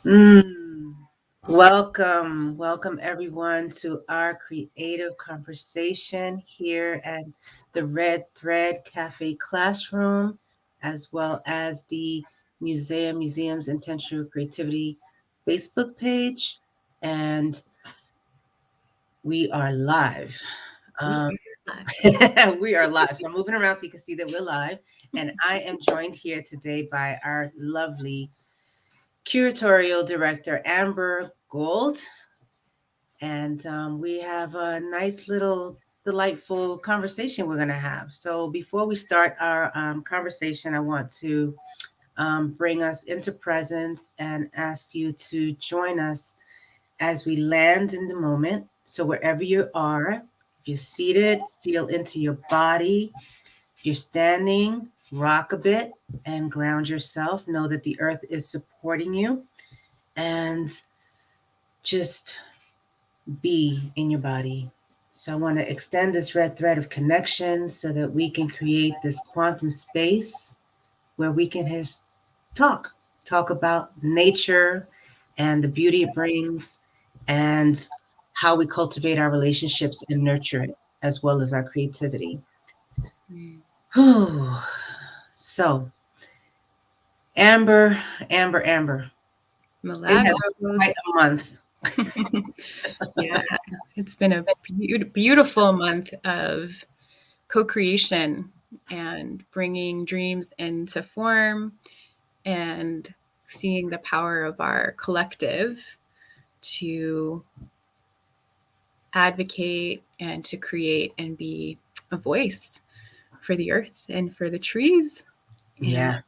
Mm. Welcome everyone to our creative conversation here at the Red Thread Cafe Classroom, as well as the Museum's Intentional Creativity Facebook page. And we are live. We Um, are live. we are live. So I'm moving around so you can see that we're live. And I am joined here today by our lovely curatorial director, Amber Gould. And we have a nice little delightful conversation we're going to have. So before we start our conversation, I want to bring us into presence and ask you to join us as we land in the moment. So wherever you are, if you're seated, feel into your body. If you're standing, rock a bit and ground yourself. Know that the earth is supporting you, and just be in your body. So I want to extend this red thread of connection so that we can create this quantum space where we can just talk, talk about nature and the beauty it brings, and how we cultivate our relationships and nurture it, as well as our creativity. Mm. So, Amber, Amber, it has been quite Milagros. a month. Yeah, it's been a beautiful month of co-creation and bringing dreams into form and seeing the power of our collective to advocate and to create and be a voice for the earth and for the trees. And Yeah.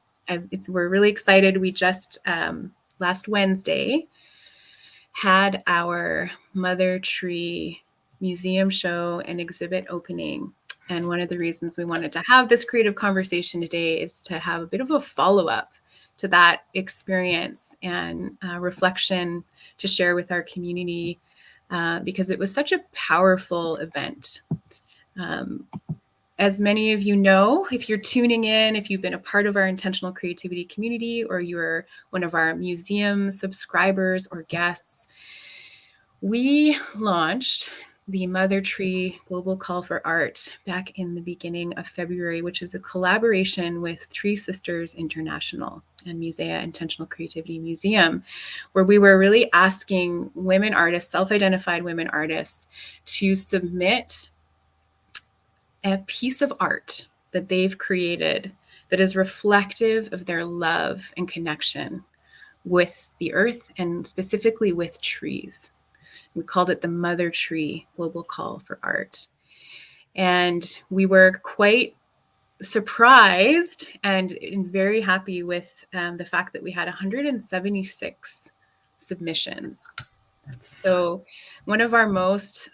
we're really excited. We just last Wednesday had our Mother Tree museum show and exhibit opening. And one of the reasons we wanted to have this creative conversation today is to have a bit of a follow up to that experience and reflection to share with our community because it was such a powerful event. Um, as many of you know, if you're tuning in, if you've been a part of our intentional creativity community, or you're one of our museum subscribers or guests, we launched the Mother Tree Global Call for Art back in the beginning of February, which is a collaboration with Tree Sisters International and MUSEA Intentional Creativity Museum, where we were really asking women artists, self-identified women artists, to submit a piece of art that they've created that is reflective of their love and connection with the earth and specifically with trees. We called it the Mother Tree Global Call for Art. And we were quite surprised and very happy with the fact that we had 176 submissions. So, one of our most,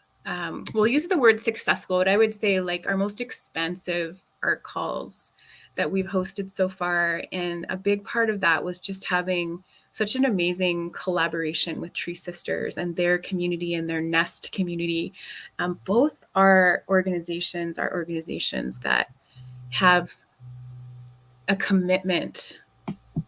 we'll use the word successful, but I would say like our most expansive art calls that we've hosted so far. And a big part of that was just having such an amazing collaboration with Tree Sisters and their community and their Nest community. Both are organizations that have a commitment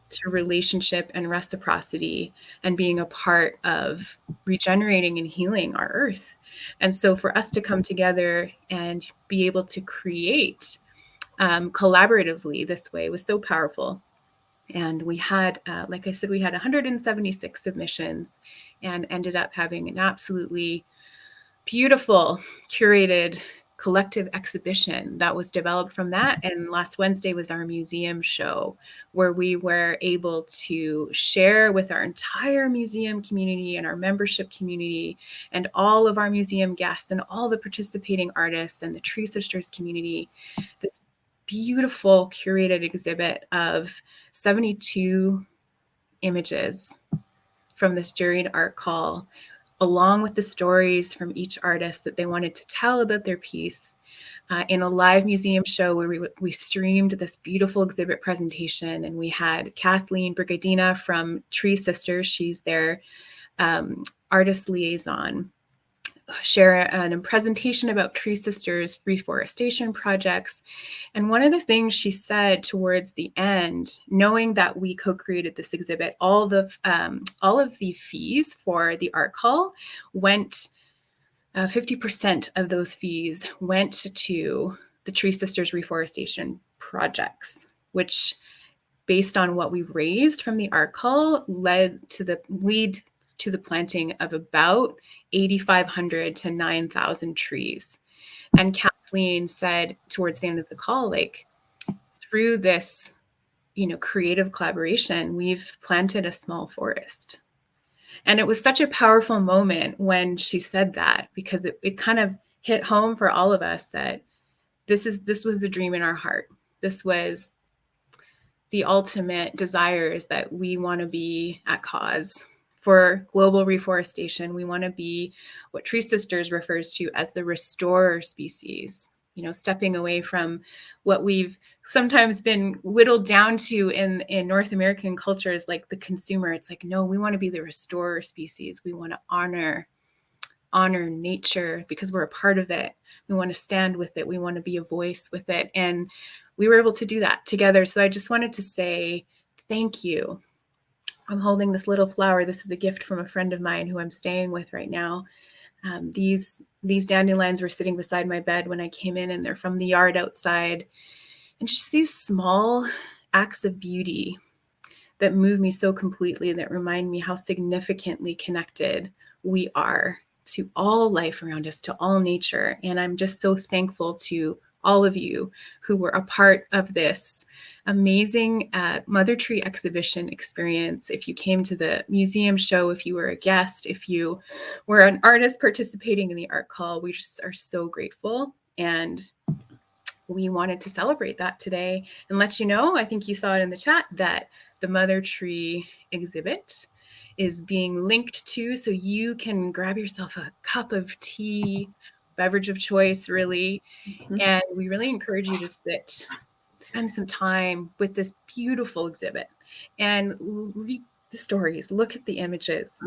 to relationship and reciprocity and being a part of regenerating and healing our earth. And so for us to come together and be able to create collaboratively this way was so powerful. And we had, like I said, we had 176 submissions and ended up having an absolutely beautiful, curated, collective exhibition that was developed from that. And last Wednesday was our museum show, where we were able to share with our entire museum community and our membership community and all of our museum guests and all the participating artists and the Tree Sisters community this beautiful curated exhibit of 72 images from this juried art call, along with the stories from each artist that they wanted to tell about their piece, in a live museum show where we streamed this beautiful exhibit presentation. And we had Kathleen Brigadina from Tree Sisters, she's their artist liaison, share a presentation about Tree Sisters reforestation projects. And one of the things she said towards the end, knowing that we co-created this exhibit, all of the fees for the art call went, 50% of those fees went to the Tree Sisters reforestation projects, which, based on what we raised from the art call, lead to the planting of about 8,500 to 9,000 trees. And Kathleen said towards the end of the call, like, through this, creative collaboration, we've planted a small forest. And it was such a powerful moment when she said that, because it kind of hit home for all of us that this was the dream in our heart. This was the ultimate desire, is that we want to be at cause for global reforestation. We want to be what Tree Sisters refers to as the restorer species, stepping away from what we've sometimes been whittled down to in North American cultures, like the consumer. It's like, no, we want to be the restorer species. We want to honor nature because we're a part of it. We want to stand with it. We want to be a voice with it. And we were able to do that together. So I just wanted to say thank you. I'm holding this little flower. This is a gift from a friend of mine who I'm staying with right now. These dandelions were sitting beside my bed when I came in, and they're from the yard outside. And just these small acts of beauty that move me so completely, that remind me how significantly connected we are to all life around us, to all nature. And I'm just so thankful to all of you who were a part of this amazing Mother Tree exhibition experience. If you came to the museum show, if you were a guest, if you were an artist participating in the art call, we just are so grateful. And we wanted to celebrate that today and let you know, I think you saw it in the chat, that the Mother Tree exhibit is being linked to, so you can grab yourself a cup of tea, beverage of choice, really. Mm-hmm. And we really encourage you to spend some time with this beautiful exhibit and read the stories, look at the images,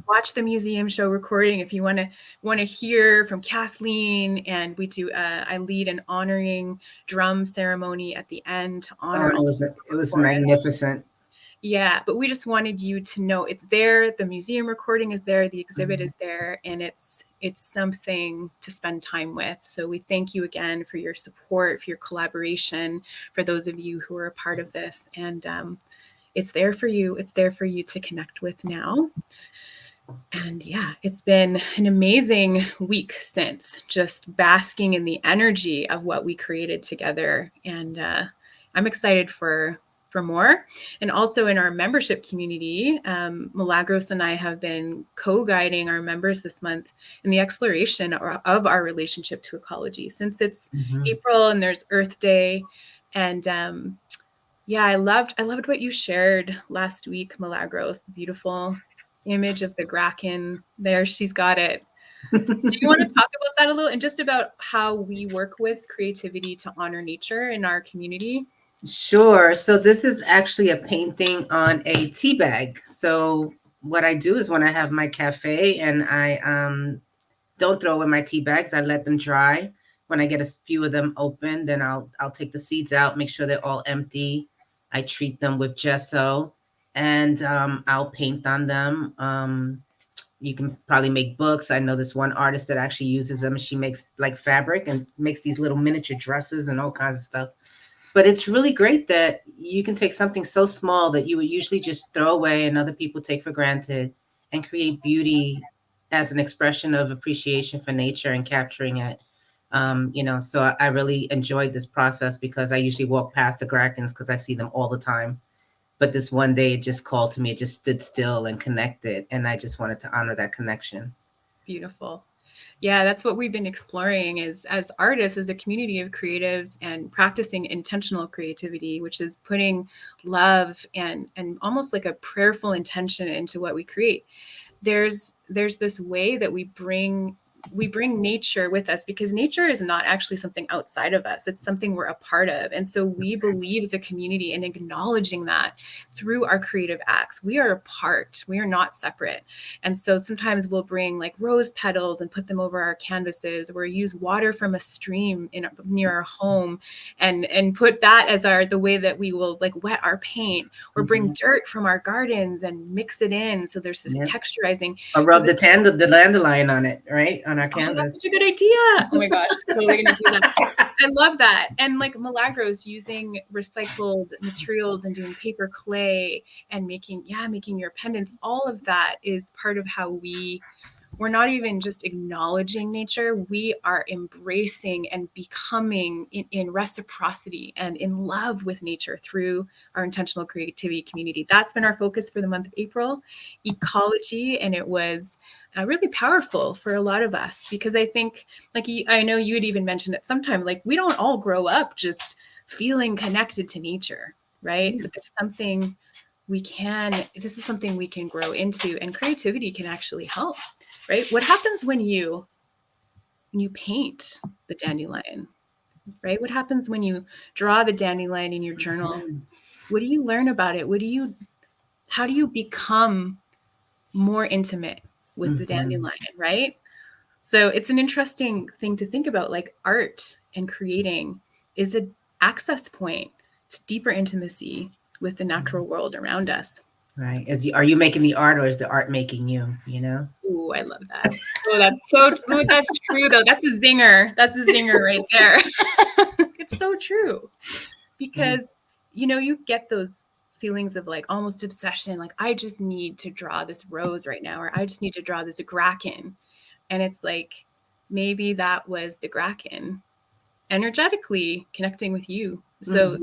watch the museum show recording if you want to hear from Kathleen. And we do I lead an honoring drum ceremony at the end to honor. It was magnificent. Yeah, but we just wanted you to know it's there. The museum recording is there. The exhibit is there, and it's something to spend time with. So we thank you again for your support, for your collaboration, for those of you who are a part of this. And it's there for you. It's there for you to connect with now. And yeah, it's been an amazing week since, just basking in the energy of what we created together. And I'm excited for more. And also in our membership community, Milagros and I have been co-guiding our members this month in the exploration of our relationship to ecology, since it's April and there's Earth Day. And yeah, I loved what you shared last week, Milagros, the beautiful image of the Kraken there. She's got it. Do you want to talk about that a little, and just about how we work with creativity to honor nature in our community? Sure. So this is actually a painting on a tea bag. So what I do is when I have my cafe and I don't throw away my tea bags, I let them dry. When I get a few of them open, then I'll take the seeds out, make sure they're all empty. I treat them with gesso, and I'll paint on them. You can probably make books. I know this one artist that actually uses them. She makes like fabric and makes these little miniature dresses and all kinds of stuff. But it's really great that you can take something so small that you would usually just throw away and other people take for granted, and create beauty as an expression of appreciation for nature and capturing it. So I really enjoyed this process, because I usually walk past the Krakens because I see them all the time. But this one day it just called to me, it just stood still and connected. And I just wanted to honor that connection. Beautiful. Yeah, that's what we've been exploring as artists, as a community of creatives, and practicing intentional creativity, which is putting love and almost like a prayerful intention into what we create. There's this way that we bring we bring nature with us, because nature is not actually something outside of us. It's something we're a part of. And so we believe as a community in acknowledging that through our creative acts. We are a part, we are not separate. And so sometimes we'll bring like rose petals and put them over our canvases, or use water from a stream near our home and put that as the way that we will like wet our paint, or bring dirt from our gardens and mix it in. So there's texturizing. Or rub the dandelion on it, right? On our canvas. Oh, that's such a good idea. Oh my gosh, I'm totally gonna do that. I love that. And like Milagros, using recycled materials and doing paper clay and making your pendants, all of that is part of how we're not even just acknowledging nature, we are embracing and becoming in reciprocity and in love with nature through our intentional creativity community. That's been our focus for the month of April, ecology. And it was really powerful for a lot of us, because I think, like, I know you had even mentioned it sometime, like, we don't all grow up just feeling connected to nature, right? But there's something this is something we can grow into, and creativity can actually help, right? What happens when you paint the dandelion, right? What happens when you draw the dandelion in your journal? What do you learn about it? How do you become more intimate with the dandelion, right? So it's an interesting thing to think about, like art and creating is an access point to deeper intimacy with the natural world around us. Right. Are you making the art, or is the art making you, you know? Ooh, I love that. Oh, that's true though. That's a zinger. That's a zinger right there. It's so true. Because, you get those feelings of like almost obsession. Like, I just need to draw this rose right now, or I just need to draw this gracken. And it's like, maybe that was the gracken energetically connecting with you. So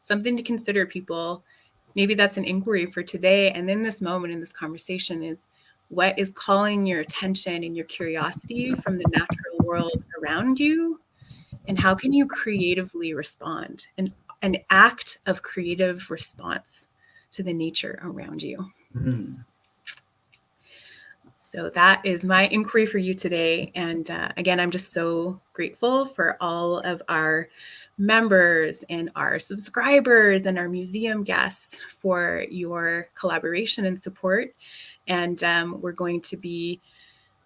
something to consider, people. Maybe that's an inquiry for today. And in this moment, in this conversation, is what is calling your attention and your curiosity from the natural world around you? And how can you creatively respond? An act of creative response to the nature around you. So that is my inquiry for you today. And again, I'm just so grateful for all of our members and our subscribers and our museum guests for your collaboration and support. And we're going to be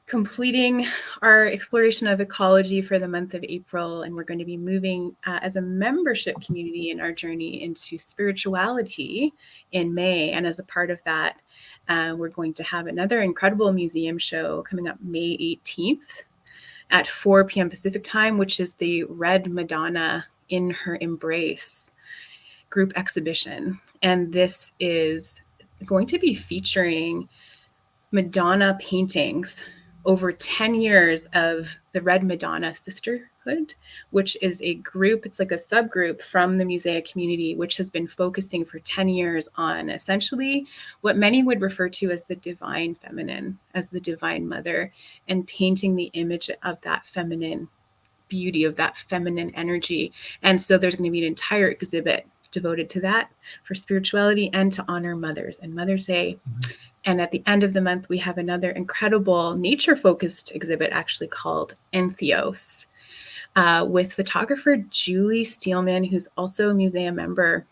completing our exploration of ecology for the month of April, and we're going to be moving as a membership community in our journey into spirituality in May. And as a part of that, we're going to have another incredible museum show coming up May 18th at 4 p.m. Pacific time, which is the Red Madonna in Her Embrace group exhibition. And this is going to be featuring Madonna paintings over 10 years of the Red Madonna Sisterhood, which is a group, it's like a subgroup from the MUSEA community, which has been focusing for 10 years on essentially what many would refer to as the divine feminine, as the divine mother, and painting the image of that feminine beauty, of that feminine energy. And so there's going to be an entire exhibit devoted to that, for spirituality and to honor mothers and Mother's Day. And at the end of the month, we have another incredible nature-focused exhibit actually called Entheos, with photographer Julie Steelman, who's also a museum member.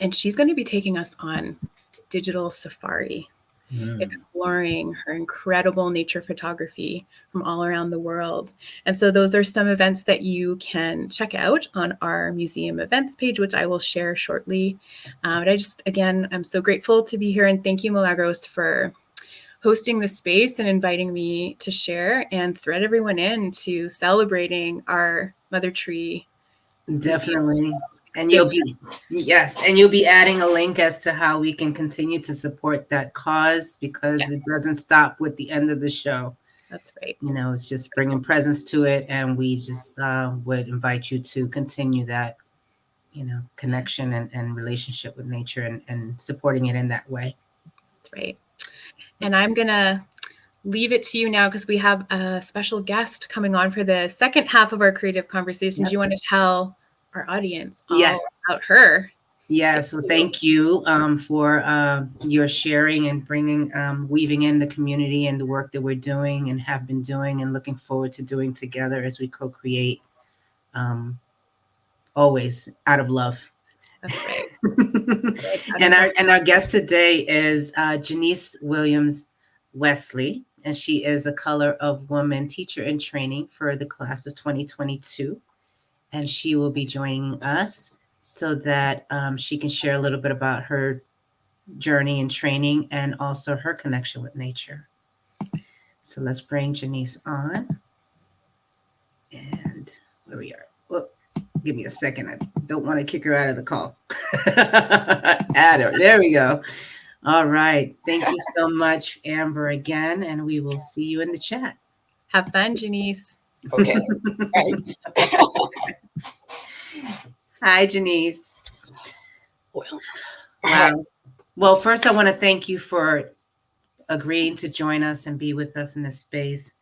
And she's going to be taking us on digital safari, exploring her incredible nature photography from all around the world. And so those are some events that you can check out on our museum events page, which I will share shortly. But I'm so grateful to be here, and thank you, Milagros, for hosting this space and inviting me to share and thread everyone in to celebrating our Mother Tree. Definitely. And you'll be adding a link as to how we can continue to support that cause, because it doesn't stop with the end of the show. That's right. It's just bringing presence to it, and we just would invite you to continue that, connection and relationship with nature, and supporting it in that way. That's right. And I'm gonna leave it to you now, because we have a special guest coming on for the second half of our creative conversations. You want to tell our audience all about her? Yes, well, thank you for your sharing and bringing, weaving in the community and the work that we're doing and have been doing and looking forward to doing together as we co-create, um, always out of love. That's right. And our guest today is Janiese Williams-Wesley, and she is a Color of Woman teacher in training for the class of 2022. And she will be joining us so that she can share a little bit about her journey and training and also her connection with nature. So let's bring Janiese on. And where we are. Well, give me a second. I don't want to kick her out of the call. Add her. There we go. All right. Thank you so much, Amber, again. And we will see you in the chat. Have fun, Janiese. Okay. Thanks. Hi, Janiese. Well, Wow. Well, first, I want to thank you for agreeing to join us and be with us in this space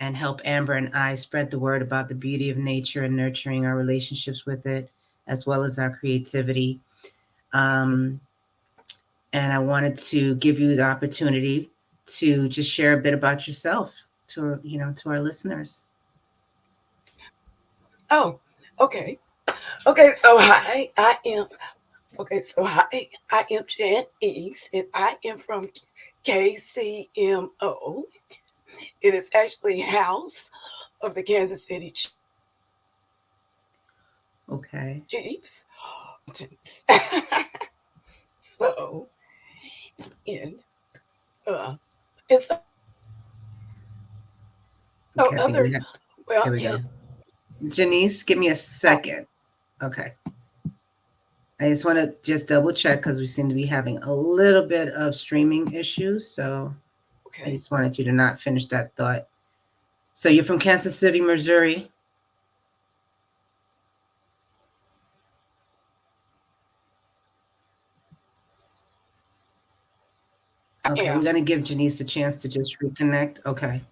and help Amber and I spread the word about the beauty of nature and nurturing our relationships with it, as well as our creativity. And I wanted to give you the opportunity to just share a bit about yourself to our listeners. Oh, okay. Okay, so hi, I am Janiese, and I am from KCMO. It is actually House of the Kansas City Okay. Chiefs. So, and it's so Okay, I think other, well, there we go. Janiese, give me a second. Okay. I just want to just double check because we seem to be having a little bit of streaming issues. So I just wanted you to not finish that thought. So you're from Kansas City, Missouri. Okay, we're going to give Janiese a chance to just reconnect. Okay.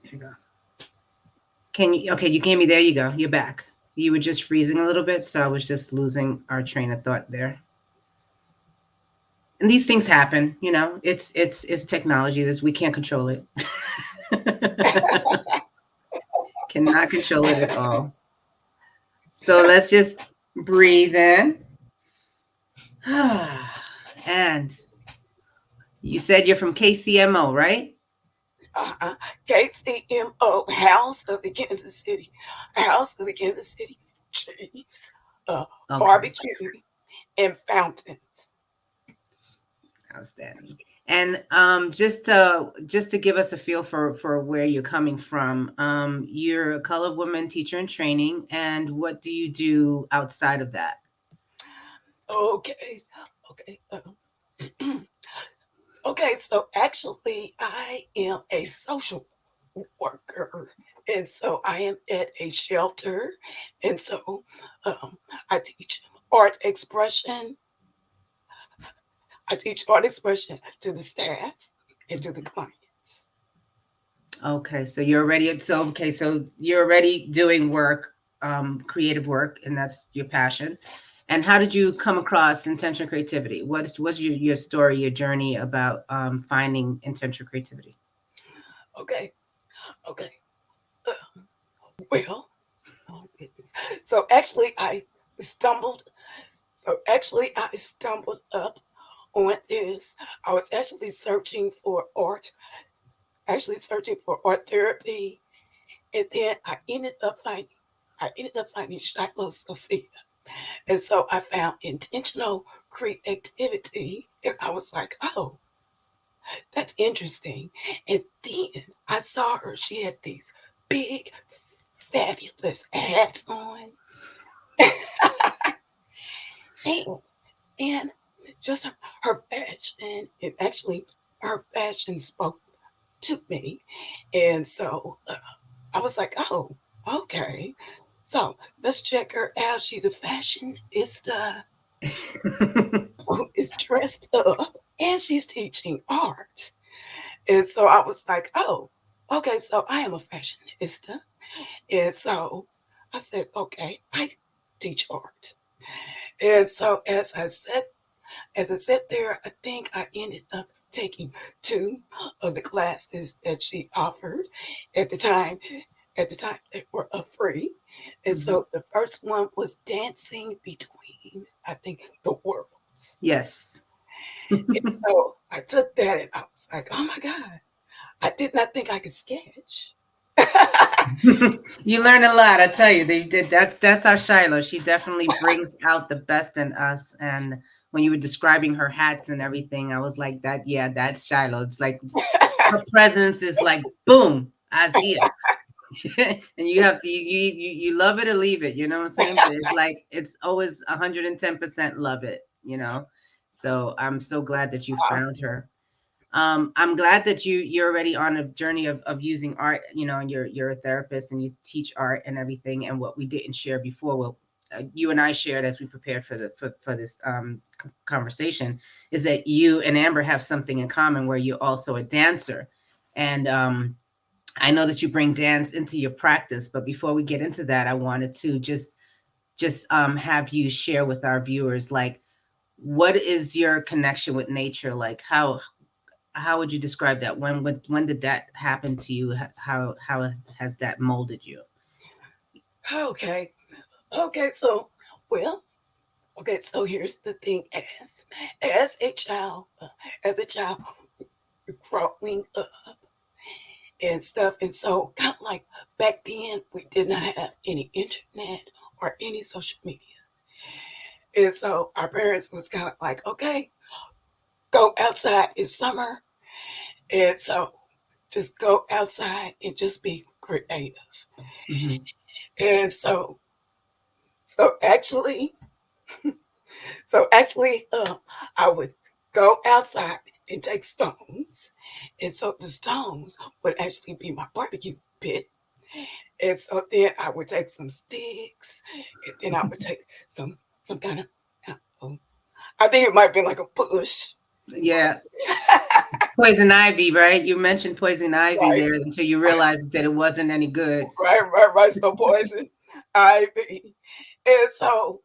There you go. Okay, you came me. There you go. You're back. You were just freezing a little bit, so I was just losing our train of thought there. And these things happen, it's technology. We can't control it. Cannot control it at all. So let's just breathe in. And you said you're from KCMO, right? KCMO, House of the Kansas City Chiefs, barbecue and fountains. Outstanding. And just to give us a feel for where you're coming from, you're a Color of Woman teacher in training, and what do you do outside of that? Okay. Okay, so actually I am a social worker, and so I am at a shelter, and so I teach art expression. I teach art expression to the staff and to the clients. Okay, so you're already doing work, creative work, and that's your passion. And how did you come across intentional creativity? What's your story, your journey about finding intentional creativity? Okay. Well, so actually I stumbled up on this. I was actually searching for art therapy, and then I ended up finding Shiloh Sophia. And so I found intentional creativity, and I was like, oh, that's interesting. And then I saw her. She had these big, fabulous hats on. and just her fashion, her fashion spoke to me. And so I was like, oh, okay. So let's check her out. She's a fashionista who is dressed up, and she's teaching art. And so I was like, oh, okay, so I am a fashionista. And so I said, okay, I teach art. And so as I sat there, I think I ended up taking 2 of the classes that she offered at the time. At the time, they were free. And Mhm. so the first one was dancing between, I think, the worlds. Yes. And so I took that and I was like, oh my God, I did not think I could sketch. You learn a lot, I tell you. They did that's our Shiloh. She definitely brings out the best in us. And when you were describing her hats and everything, I was like, that, yeah, that's Shiloh. It's like her presence is like boom, Azia. And you have to you love it or leave it, you know what I'm saying? But it's like it's always 110% love it, you know. So I'm so glad that you found her. I'm glad that you're already on a journey of using art, you know, and you're a therapist and you teach art and everything. And what we didn't share before, well, you and I shared as we prepared for for this conversation, is that you and Amber have something in common where you're also a dancer. And I know that you bring dance into your practice, but before we get into that, I wanted to just have you share with our viewers, like, what is your connection with nature? Like, how would you describe that? When did that happen to you? How has that molded you? Okay. Okay. So, well, okay. So here's the thing: as a child, growing up and stuff, and so kind of like back then, we did not have any internet or any social media, and so our parents was kind of like, okay, go outside. It's summer, and so just go outside and just be creative. Mhm. And so actually, I would go outside and take stones, and so the stones would actually be my barbecue pit. And so then I would take some sticks, and then I would take some kind of, um, I think it might have been like a bush. Yeah, poison ivy, right? You mentioned poison ivy Right, there until you realized that it wasn't any good. right. So poison ivy. And so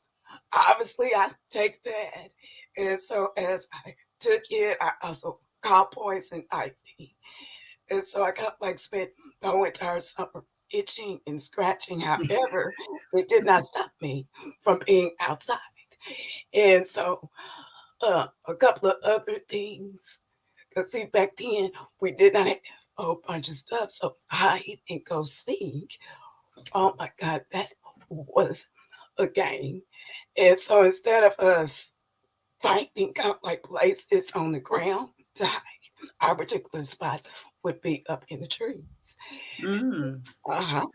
obviously I take that. And so as I took it, I also caught poison ivy. And so I kind of like spent the whole entire summer itching and scratching. However, it did not stop me from being outside. And so a couple of other things. Because see, back then we did not have a whole bunch of stuff. So hide and go seek. Oh my God, that was a game. And so instead of us finding kind of like places on the ground to hide, our particular spot would be up in the trees. Mm. Uh-huh.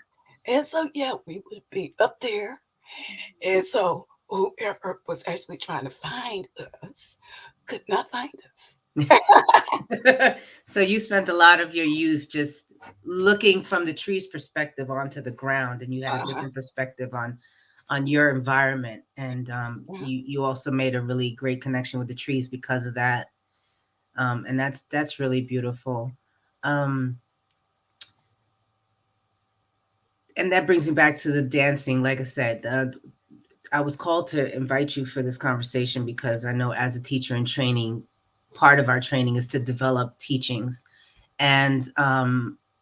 And so yeah, we would be up there. And so whoever was actually trying to find us could not find us. So you spent a lot of your youth just looking from the tree's perspective onto the ground, and you had a Uh-huh. different perspective on your environment. And Uh-huh. you also made a really great connection with the trees because of that. And that's really beautiful. Um, and that brings me back to the dancing. Like I said, I was called to invite you for this conversation because I know as a teacher in training, part of our training is to develop teachings. And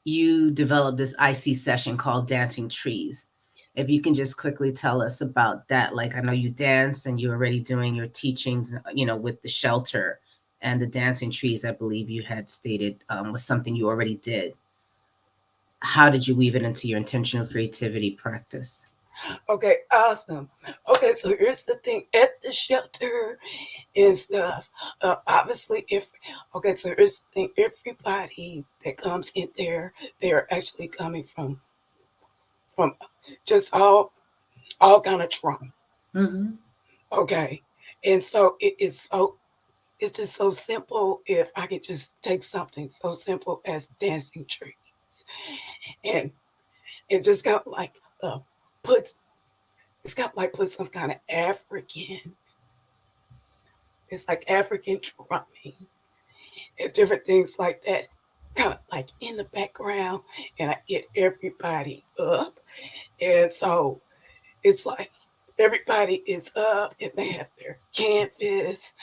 you developed this IC session called Dancing Trees. If you can just quickly tell us about that. Like, I know you dance and you're already doing your teachings, you know, with the shelter and the Dancing Trees, I believe you had stated was something you already did. How did you weave it into your intentional creativity practice? Okay, awesome. Okay, so here's the thing at the shelter and stuff. Obviously, if okay, so here's the thing: everybody that comes in there, they are actually coming from just all kind of trauma. Mm-hmm. Okay, and so it's just so simple. If I could just take something so simple as dancing trees, and and just got like put it's got like put some kind of African. It's like African drumming and different things like that, kind of like in the background, and I get everybody up, And so it's like everybody is up and they have their canvas.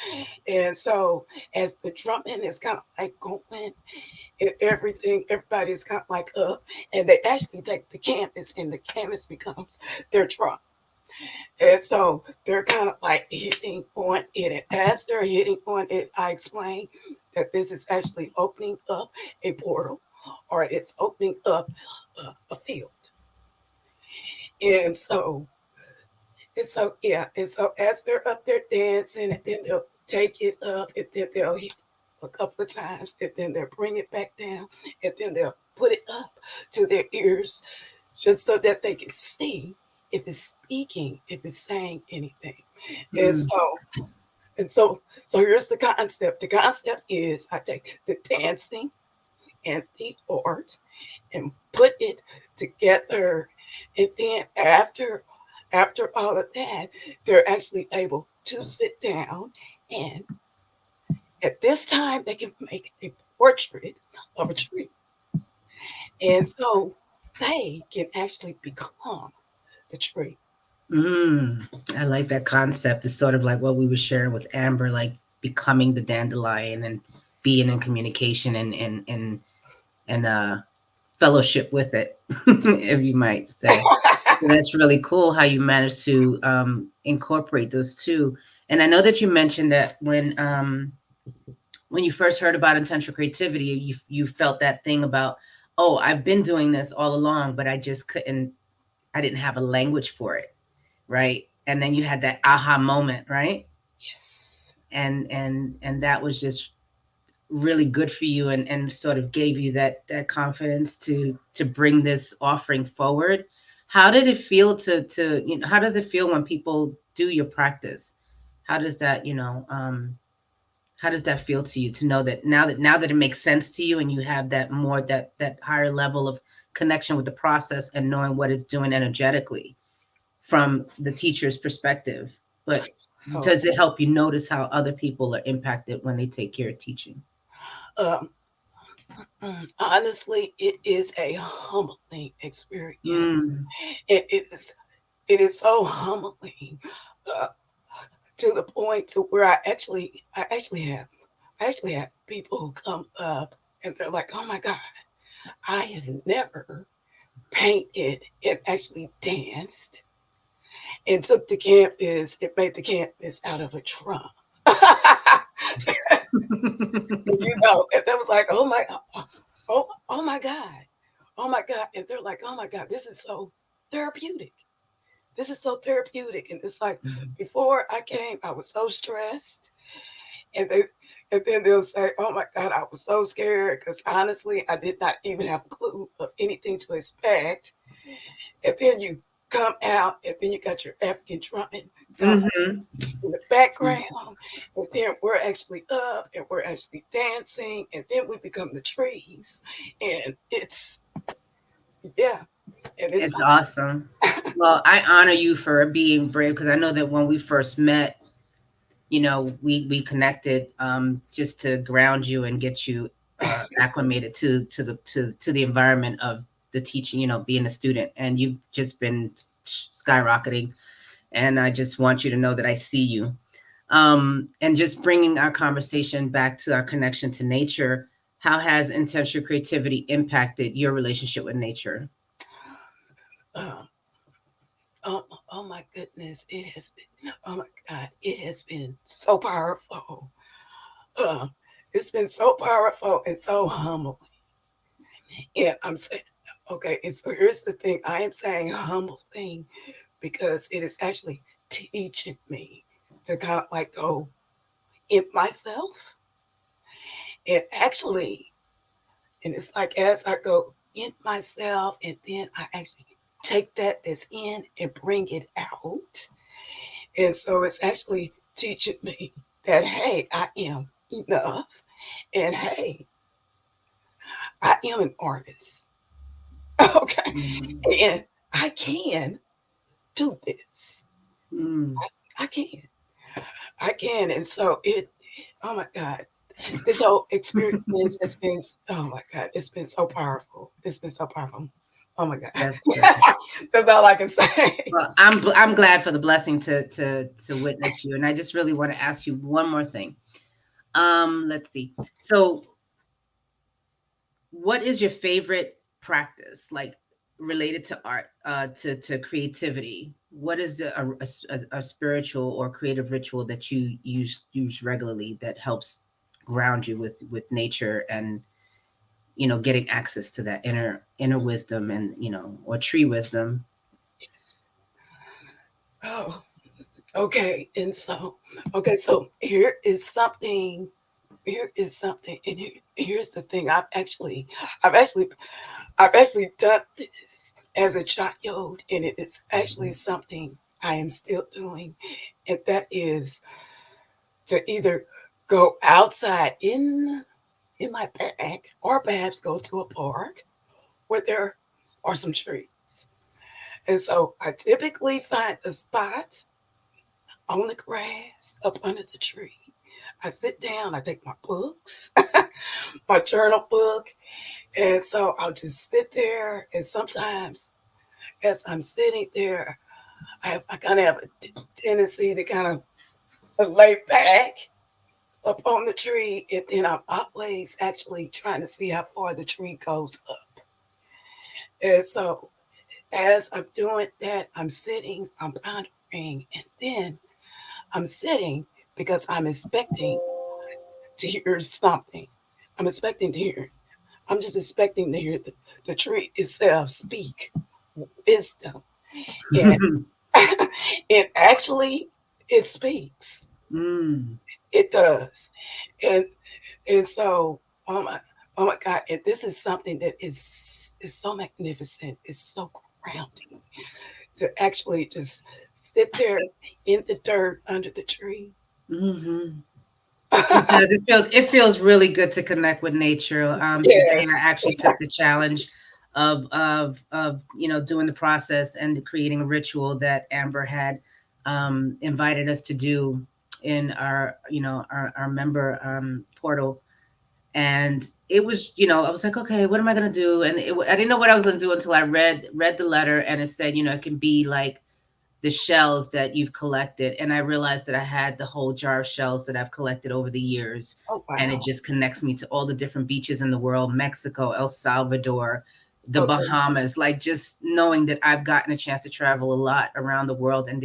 And so as the drumming is kind of like going and everything, everybody's kind of like up, and they actually take the canvas and the canvas becomes their drum. And so they're kind of like hitting on it. And as they're hitting on it, I explain that this is actually opening up a portal, or it's opening up a field. And so, yeah. And so as they're up there dancing, and then they'll take it up, and then they'll hit a couple of times, and then they'll bring it back down, and then they'll put it up to their ears just so that they can see if it's speaking, if it's saying anything. And so here's the concept. The concept is I take the dancing and the art and put it together. And then after all of that, they're actually able to sit down, and at this time they can make a portrait of a tree. And so they can actually become the tree. I like that concept. It's sort of like what we were sharing with Amber, like becoming the dandelion and being in communication and fellowship with it, if you might say. So that's really cool how you managed to incorporate those two. And I know that you mentioned that when you first heard about intentional creativity, you felt that thing about, oh, I've been doing this all along, but I didn't have a language for it, right? And then you had that aha moment, right? Yes. And that was just really good for you, and sort of gave you that confidence to bring this offering forward. How did it feel to how does it feel when people do your practice? How does that, how does that feel to you to know that now that it makes sense to you, and you have that more that higher level of connection with the process and knowing what it's doing energetically from the teacher's perspective? But does it help you notice how other people are impacted when they take care of teaching? Honestly, it is a humbling experience. It is so humbling uh, to the point to where I actually have people who come up and they're like, "Oh my God, I have never painted and actually danced and took the canvas and made the canvas out of a drum." And that was like, oh my God, oh my God. And they're like, oh my God, this is so therapeutic. This is so therapeutic. And it's like, before I came, I was so stressed. And then they'll say, oh my God, I was so scared because honestly, I did not even have a clue of anything to expect. And then you come out, and then you got your African drumming in the background, and then we're actually up and we're actually dancing, and then we become the trees, and it's and It's awesome. Well, I honor you for being brave, because I know that when we first met, we connected just to ground you and get you acclimated to the environment of the teaching, being a student, and you've just been skyrocketing. And I just want you to know that I see you. And just bringing our conversation back to our connection to nature, how has intentional creativity impacted your relationship with nature? Oh my goodness, it has been, oh my God, it has been so powerful. It's been so powerful and so humbling. And I'm saying, okay, and so here's the thing. I am saying humbling because it is actually teaching me to kind of like go in myself. And actually, and it's like as I go in myself, and then I actually take that's in and bring it out. And so it's actually teaching me that, hey, I am enough. And hey, I am an artist. Okay. And I can do this. I can. I can. And so oh my God, this whole experience has been, oh my God, it's been so powerful. It's been so powerful. Oh my God. That's good. That's all I can say. Well, I'm glad for the blessing to witness you, and I just really want to ask you one more thing. Let's see. So, what is your favorite practice, like related to art, to creativity? What is a spiritual or creative ritual that you use regularly that helps ground you with nature and getting access to that inner wisdom and or tree wisdom? Yes. Oh, okay. And so, okay, so here is something, and here's the thing. I've actually, I've actually done this as a child, and it is actually something I am still doing, and that is to either go outside in my bag, or perhaps go to a park where there are some trees. And so I typically find a spot on the grass up under the tree. I sit down, I take my books, my journal book, and so I'll just sit there. And sometimes, as I'm sitting there, I kind of have a tendency to kind of lay back up on the tree, and then I'm always actually trying to see how far the tree goes up. And so, as I'm doing that, I'm sitting, I'm pondering, and then I'm sitting because I'm expecting to hear something. I'm expecting to hear. I'm just expecting to hear the tree itself speak wisdom, and and actually, it speaks. Mm. It does, and so oh my God! And this is something that is so magnificent. It's so grounding to actually just sit there in the dirt under the tree. Hmm. It does. It feels really good to connect with nature. Today Yes. I actually took the challenge of doing the process and creating a ritual that Amber had invited us to do in our member portal. And it was, I was like, okay, what am I gonna do? And I didn't know what I was gonna do until I read the letter, and it said, it can be like the shells that you've collected. And I realized that I had the whole jar of shells that I've collected over the years. Oh And it wow. just connects me to all the different beaches in the world, Mexico, El Salvador, the Oh goodness. Bahamas, like just knowing that I've gotten a chance to travel a lot around the world, and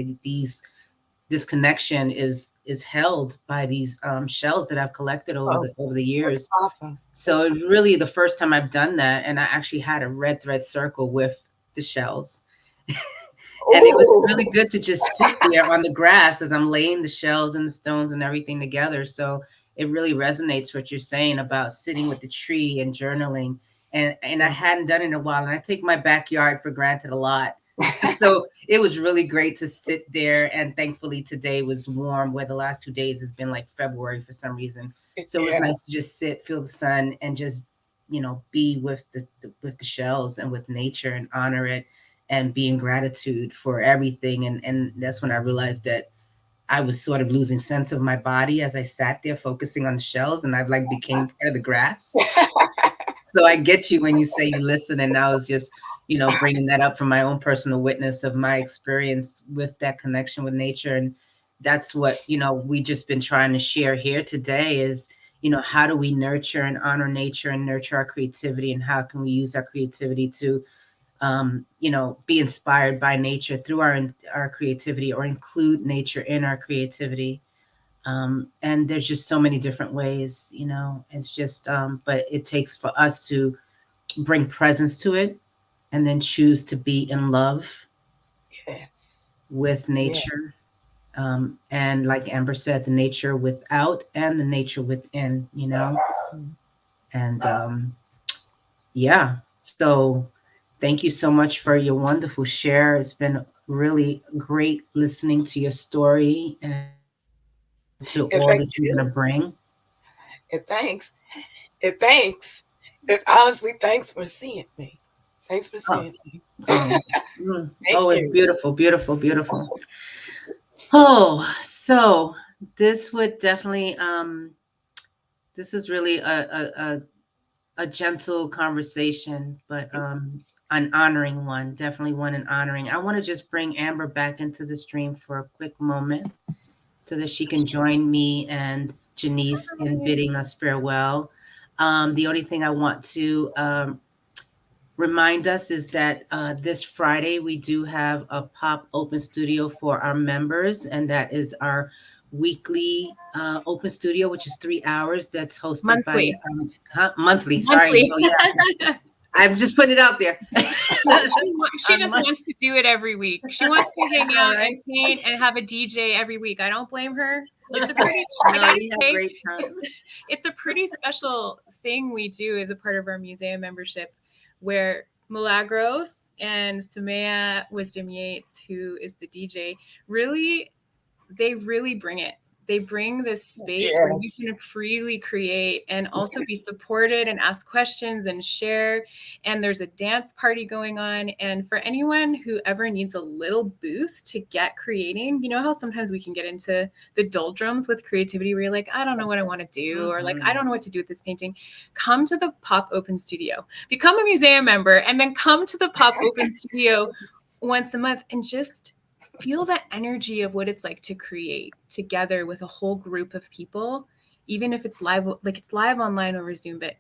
this connection is held by these shells that I've collected Oh, over the that's years. awesome. So That's it's really the first time I've done that, and I actually had a red thread circle with the shells. And it was really oh good to just sit there on the grass as I'm laying the shells and the stones and everything together. So it really resonates what you're saying about sitting with the tree and journaling. And I yes. hadn't done it in a while, and I take my backyard for granted a lot. So it was really great to sit there, and thankfully today was warm, where the last 2 days has been like February for some reason. So it was Yeah. nice to just sit, feel the sun, and just be with the shells and with nature and honor it and be in gratitude for everything. And that's when I realized that I was sort of losing sense of my body as I sat there focusing on the shells, and I've like became part of the grass. So I get you when you say you listen, and I was just bringing that up from my own personal witness of my experience with that connection with nature. And that's what we just been trying to share here today is how do we nurture and honor nature and nurture our creativity, and how can we use our creativity to be inspired by nature through our creativity, or include nature in our creativity. And there's just so many different ways. It's just but it takes for us to bring presence to it, and then choose to be in love Yes. with Yes. nature. And like Amber said, the nature without and the nature within. And yeah, so thank you so much for your wonderful share. It's been really great listening to your story and to And all thank that you're going to you. bring. And thanks. And thanks. And honestly, thanks for seeing me. Thanks for Oh, seeing me. oh, Thank oh, it's you. beautiful, beautiful, beautiful. Oh, so this would definitely, this is really a gentle conversation, but an honoring one, definitely one in honoring. I want to just bring Amber back into the stream for a quick moment so that she can join me and Janiese in bidding us farewell. The only thing I want to remind us is that this Friday we do have a pop open studio for our members, and that is our weekly open studio, which is 3 hours. That's hosted Monthly. by monthly. Sorry, oh yeah, I'm just putting it out there. She just wants to do it every week. She wants to hang out and paint and have a DJ every week. I don't blame her. It's a pretty, it's a pretty special thing we do as a part of our museum membership, where Milagros and Samaya Wisdom Yates, who is the DJ, they really bring it. They bring this space where you can freely create and also be supported and ask questions and share. And there's a dance party going on. And for anyone who ever needs a little boost to get creating, you know how sometimes we can get into the doldrums with creativity where you're like, I don't know what I want to do, or like, I don't know what to do with this painting. Come to the Pop Open Studio, become a museum member, and then come to the Pop Open Studio once a month and just feel the energy of what it's like to create together with a whole group of people, even if it's live, like it's live online over Zoom, but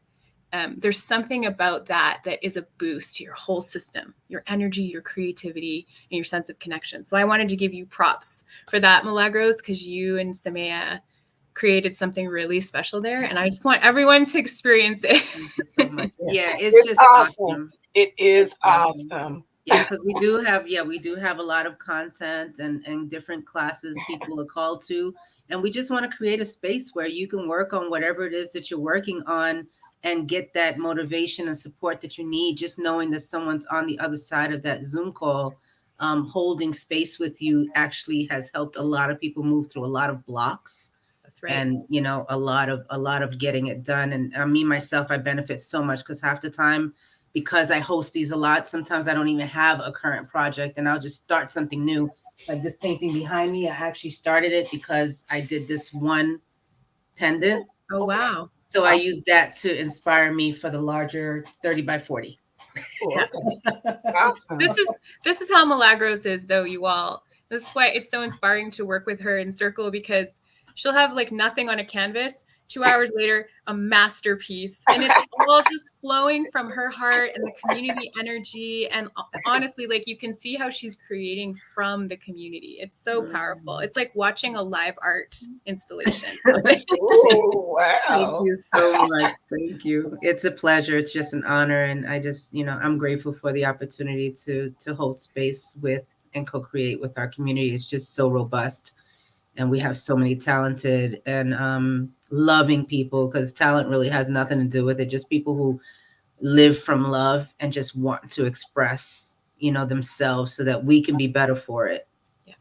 there's something about that is a boost to your whole system, your energy, your creativity, and your sense of connection. So I wanted to give you props for that, Milagros, because you and Samaya created something really special there. And I just want everyone to experience it. Thank you so much. Yeah, it's just awesome. It is awesome. Yeah, because we do have a lot of content and different classes people are called to. And we just want to create a space where you can work on whatever it is that you're working on and get that motivation and support that you need. Just knowing that someone's on the other side of that Zoom call, holding space with you actually has helped a lot of people move through a lot of blocks. That's right. And, you know, a lot of getting it done. And me, myself, I benefit so much because half the time, because I host these a lot, sometimes I don't even have a current project and I'll just start something new. Like this painting behind me, I actually started it because I did this one pendant. Oh, wow. So I used that to inspire me for the larger 30 by 40. Okay. Awesome. This is how Milagros is, though, you all. This is why it's so inspiring to work with her in Circle, because she'll have like nothing on a canvas. 2 hours later, a masterpiece. And it's all just flowing from her heart and the community energy. And honestly, like you can see how she's creating from the community. It's so powerful. It's like watching a live art installation. Oh, wow. Thank you so much. Thank you. It's a pleasure. It's just an honor. And I just, you know, I'm grateful for the opportunity to hold space with and co-create with our community. It's just so robust. And we have so many talented and loving people, because talent really has nothing to do with it. Just people who live from love and just want to express, you know, themselves so that we can be better for it. Yeah.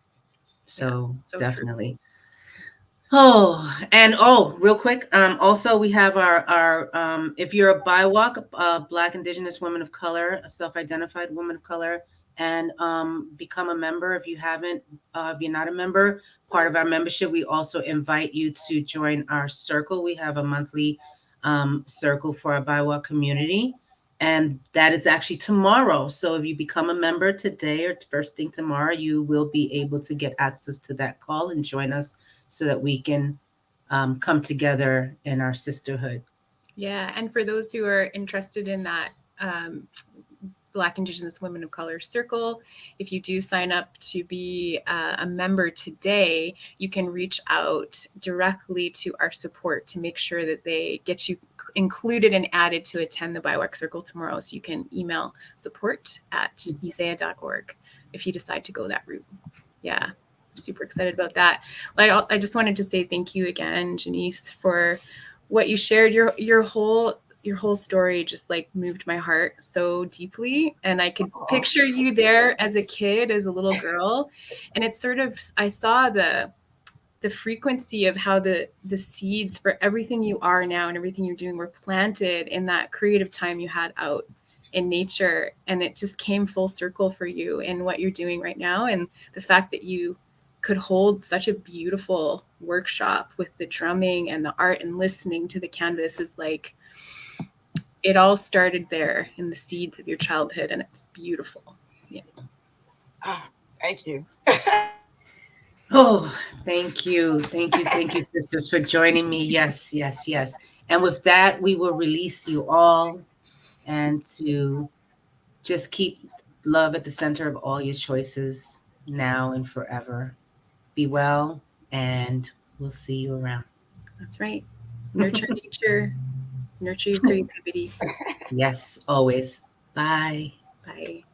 So definitely. True. Real quick. Also, we have our if you're a BIWOC, Black, Indigenous woman of color, a self-identified woman of color, and become a member. If you haven't, if you're not a member, part of our membership, we also invite you to join our circle. We have a monthly circle for our BIWOC community, and that is actually tomorrow. So if you become a member today or first thing tomorrow, you will be able to get access to that call and join us so that we can come together in our sisterhood. Yeah, and for those who are interested in that Black, Indigenous women of color circle, if you do sign up to be a member today, you can reach out directly to our support to make sure that they get you included and added to attend the BIWOC circle tomorrow. So you can email support@musea.org if you decide to go that route. Yeah, super excited about that. I just wanted to say thank you again, Janiese, for what you shared. Your whole story just like moved my heart so deeply. And I could picture you there as a kid, as a little girl. And it's sort of, I saw the frequency of how the seeds for everything you are now and everything you're doing were planted in that creative time you had out in nature. And it just came full circle for you in what you're doing right now. And the fact that you could hold such a beautiful workshop with the drumming and the art and listening to the canvas is like, it all started there in the seeds of your childhood, and it's beautiful. Yeah. Thank you. Oh, thank you. Thank you, sisters, for joining me. Yes, yes, yes. And with that, we will release you all and to just keep love at the center of all your choices now and forever. Be well, and we'll see you around. That's right. Nurture nature, nurture your creativity. Yes, always. Bye. Bye.